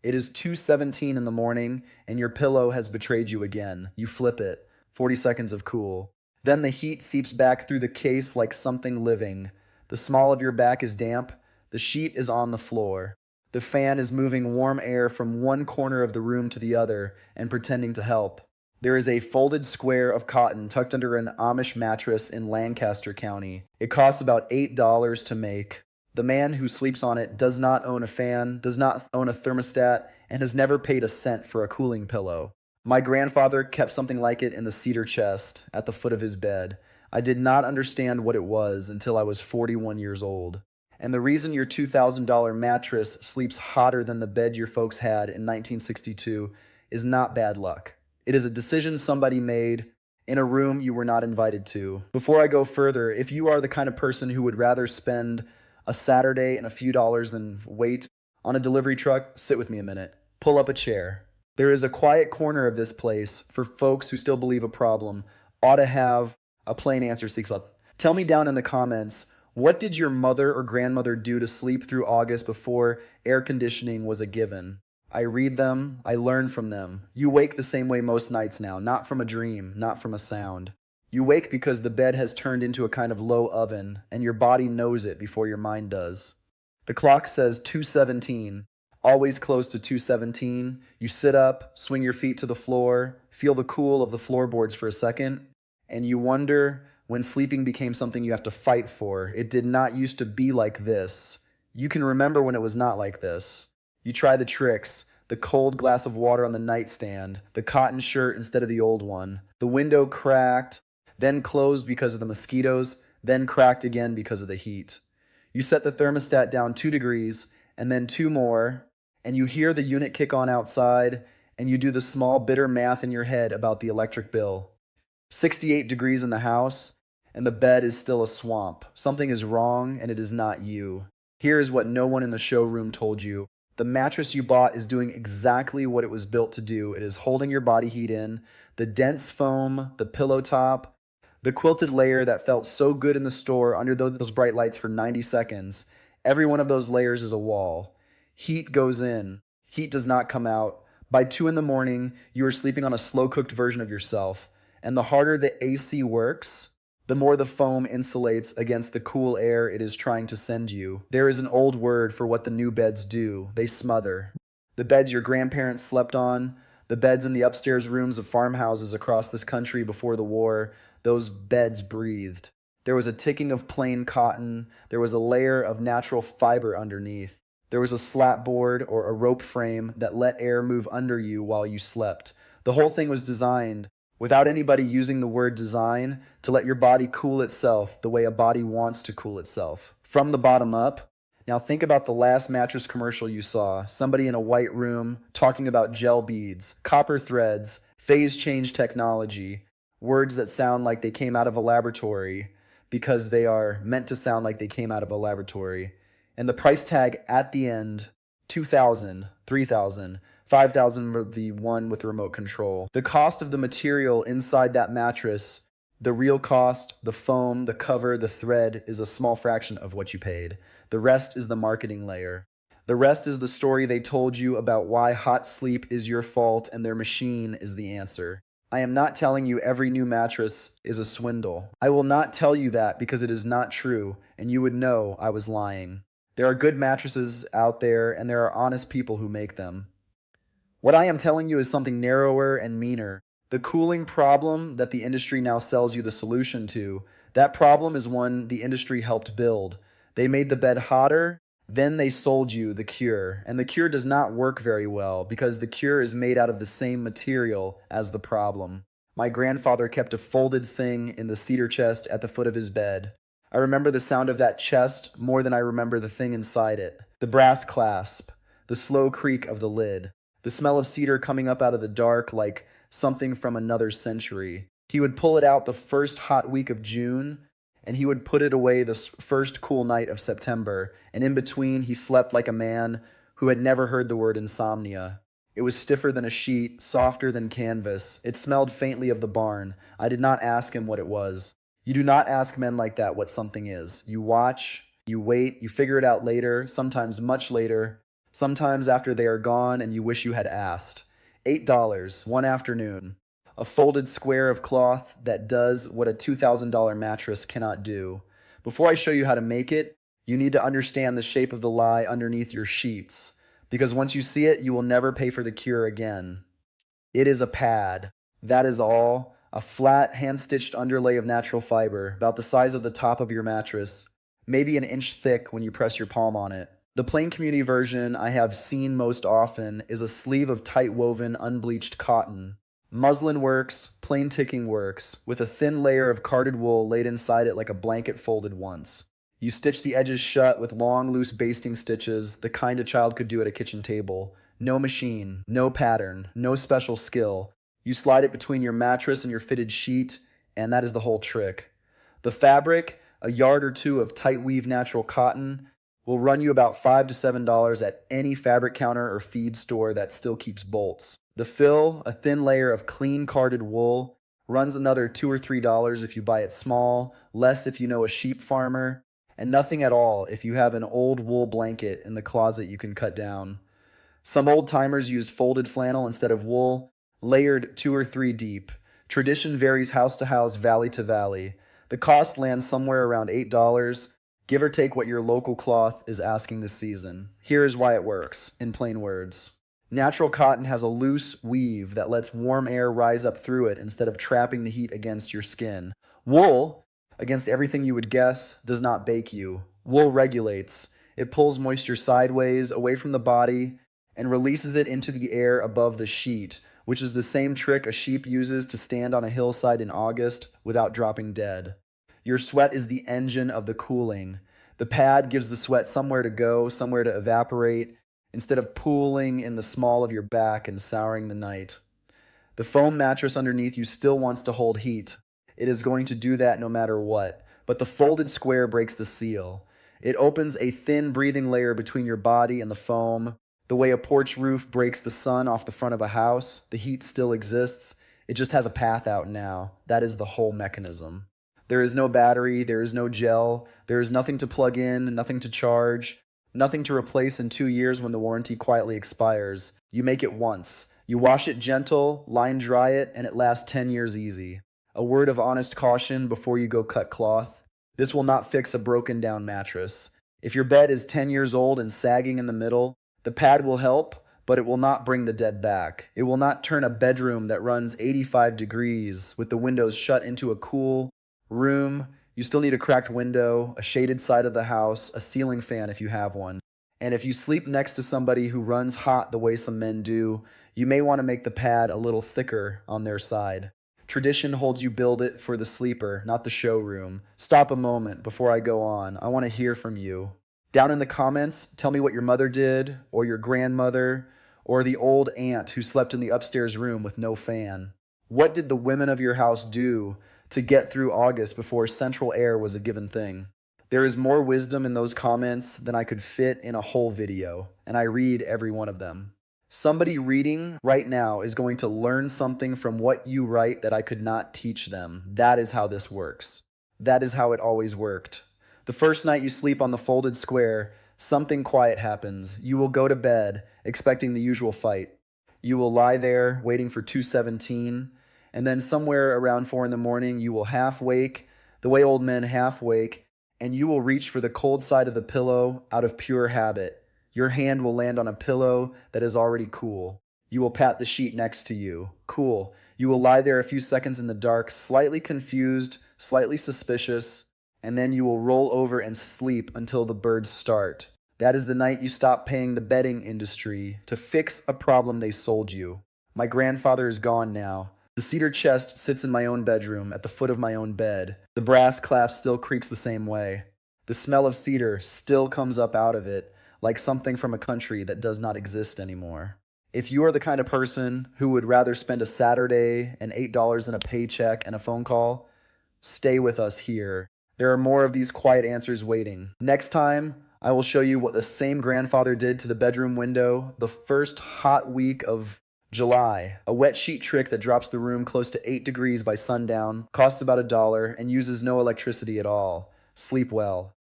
It is 2:17 in the morning, and your pillow has betrayed you again. You flip it. 40 seconds of cool. Then the heat seeps back through the case like something living. The small of your back is damp. The sheet is on the floor. The fan is moving warm air from one corner of the room to the other and pretending to help. There is a folded square of cotton tucked under an Amish mattress in Lancaster County. It costs about $8 to make. The man who sleeps on it does not own a fan, does not own a thermostat, and has never paid a cent for a cooling pillow. My grandfather kept something like it in the cedar chest at the foot of his bed. I did not understand what it was until I was 41 years old. And the reason your $2,000 mattress sleeps hotter than the bed your folks had in 1962 is not bad luck. It is a decision somebody made in a room you were not invited to. Before I go further, if you are the kind of person who would rather spend a Saturday and a few dollars than wait on a delivery truck, sit with me a minute. Pull up a chair. There is a quiet corner of this place for folks who still believe a problem ought to have a plain answer seeks up. Tell me down in the comments, what did your mother or grandmother do to sleep through August before air conditioning was a given? I read them, I learn from them. You wake the same way most nights now, not from a dream, not from a sound. You wake because the bed has turned into a kind of low oven, and your body knows it before your mind does. The clock says 2:17, always close to 2:17. You sit up, swing your feet to the floor, feel the cool of the floorboards for a second, and you wonder when sleeping became something you have to fight for. It did not used to be like this. You can remember when it was not like this. You try the tricks, the cold glass of water on the nightstand, the cotton shirt instead of the old one, the window cracked, then closed because of the mosquitoes, then cracked again because of the heat. You set the thermostat down 2 degrees, and then 2 more, and you hear the unit kick on outside, and you do the small bitter math in your head about the electric bill. 68 degrees in the house, and the bed is still a swamp. Something is wrong, and it is not you. Here is what no one in the showroom told you. The mattress you bought is doing exactly what it was built to do. It is holding your body heat in. The dense foam, the pillow top, the quilted layer that felt so good in the store under those bright lights for 90 seconds. Every one of those layers is a wall. Heat goes in. Heat does not come out. By 2 in the morning, you are sleeping on a slow-cooked version of yourself. And the harder the AC works, the more the foam insulates against the cool air it is trying to send you. There is an old word for what the new beds do. They smother. The beds your grandparents slept on, the beds in the upstairs rooms of farmhouses across this country before the war, those beds breathed. There was a ticking of plain cotton. There was a layer of natural fiber underneath. There was a slat board or a rope frame that let air move under you while you slept. The whole thing was designed, without anybody using the word design, to let your body cool itself the way a body wants to cool itself, from the bottom up. Now think about the last mattress commercial you saw. Somebody in a white room talking about gel beads, copper threads, phase change technology, words that sound like they came out of a laboratory because they are meant to sound like they came out of a laboratory. And the price tag at the end, $2,000, $3,000, $5,000 for the one with remote control. The cost of the material inside that mattress, the real cost, the foam, the cover, the thread, is a small fraction of what you paid. The rest is the marketing layer. The rest is the story they told you about why hot sleep is your fault and their machine is the answer. I am not telling you every new mattress is a swindle. I will not tell you that because it is not true, and you would know I was lying. There are good mattresses out there, and there are honest people who make them. What I am telling you is something narrower and meaner. The cooling problem that the industry now sells you the solution to, that problem is one the industry helped build. They made the bed hotter, then they sold you the cure. And the cure does not work very well because the cure is made out of the same material as the problem. My grandfather kept a folded thing in the cedar chest at the foot of his bed. I remember the sound of that chest more than I remember the thing inside it. The brass clasp, the slow creak of the lid, the smell of cedar coming up out of the dark like something from another century. He would pull it out the first hot week of June, and he would put it away the first cool night of September, and in between he slept like a man who had never heard the word insomnia. It was stiffer than a sheet, softer than canvas. It smelled faintly of the barn. I did not ask him what it was. You do not ask men like that what something is. You watch, you wait, you figure it out later, sometimes much later, Sometimes after they are gone and you wish you had asked. $8, one afternoon. A folded square of cloth that does what a $2,000 mattress cannot do. Before I show you how to make it, you need to understand the shape of the lie underneath your sheets, because once you see it, you will never pay for the cure again. It is a pad. That is all. A flat, hand-stitched underlay of natural fiber, about the size of the top of your mattress, maybe an inch thick when you press your palm on it. The plain community version I have seen most often is a sleeve of tight woven, unbleached cotton. Muslin works, plain ticking works, with a thin layer of carded wool laid inside it like a blanket folded once. You stitch the edges shut with long, loose basting stitches, the kind a child could do at a kitchen table. No machine, no pattern, no special skill. You slide it between your mattress and your fitted sheet, and that is the whole trick. The fabric, a yard or two of tight weave natural cotton, will run you about $5 to $7 at any fabric counter or feed store that still keeps bolts. The fill, a thin layer of clean carded wool, runs another $2 or $3 if you buy it small, less if you know a sheep farmer, and nothing at all if you have an old wool blanket in the closet you can cut down. Some old timers used folded flannel instead of wool, layered 2 or 3 deep. Tradition varies house to house, valley to valley. The cost lands somewhere around $8, give or take what your local cloth is asking this season. Here is why it works, in plain words. Natural cotton has a loose weave that lets warm air rise up through it instead of trapping the heat against your skin. Wool, against everything you would guess, does not bake you. Wool regulates. It pulls moisture sideways, away from the body, and releases it into the air above the sheet, which is the same trick a sheep uses to stand on a hillside in August without dropping dead. Your sweat is the engine of the cooling. The pad gives the sweat somewhere to go, somewhere to evaporate, instead of pooling in the small of your back and souring the night. The foam mattress underneath you still wants to hold heat. It is going to do that no matter what, but the folded square breaks the seal. It opens a thin breathing layer between your body and the foam. The way a porch roof breaks the sun off the front of a house, the heat still exists. It just has a path out now. That is the whole mechanism. There is no battery, there is no gel, there is nothing to plug in, nothing to charge. Nothing to replace in 2 years when the warranty quietly expires. You make it once. You wash it gentle, line dry it, and it lasts 10 years easy. A word of honest caution before you go cut cloth. This will not fix a broken down mattress. If your bed is 10 years old and sagging in the middle, the pad will help, but it will not bring the dead back. It will not turn a bedroom that runs 85 degrees with the windows shut into a cool room. You still need a cracked window, a shaded side of the house, a ceiling fan if you have one. And if you sleep next to somebody who runs hot the way some men do, you may want to make the pad a little thicker on their side. Tradition holds you build it for the sleeper, not the showroom. Stop a moment before I go on. I want to hear from you. Down in the comments, tell me what your mother did, or your grandmother, or the old aunt who slept in the upstairs room with no fan. What did the women of your house do to get through August before central air was a given thing? There is more wisdom in those comments than I could fit in a whole video, and I read every one of them. Somebody reading right now is going to learn something from what you write that I could not teach them. That is how this works. That is how it always worked. The first night you sleep on the folded square, something quiet happens. You will go to bed expecting the usual fight. You will lie there waiting for 2:17, and then somewhere around 4 in the morning you will half wake, the way old men half wake, and you will reach for the cold side of the pillow out of pure habit. Your hand will land on a pillow that is already cool. You will pat the sheet next to you. Cool. You will lie there a few seconds in the dark, slightly confused, slightly suspicious, and then you will roll over and sleep until the birds start. That is the night you stop paying the bedding industry to fix a problem they sold you. My grandfather is gone now. The cedar chest sits in my own bedroom at the foot of my own bed. The brass clasp still creaks the same way. The smell of cedar still comes up out of it, like something from a country that does not exist anymore. If you are the kind of person who would rather spend a Saturday and $8 in a paycheck and a phone call, stay with us here. There are more of these quiet answers waiting. Next time, I will show you what the same grandfather did to the bedroom window the first hot week of July. A wet sheet trick that drops the room close to 8 degrees by sundown, costs about $1, and uses no electricity at all. Sleep well.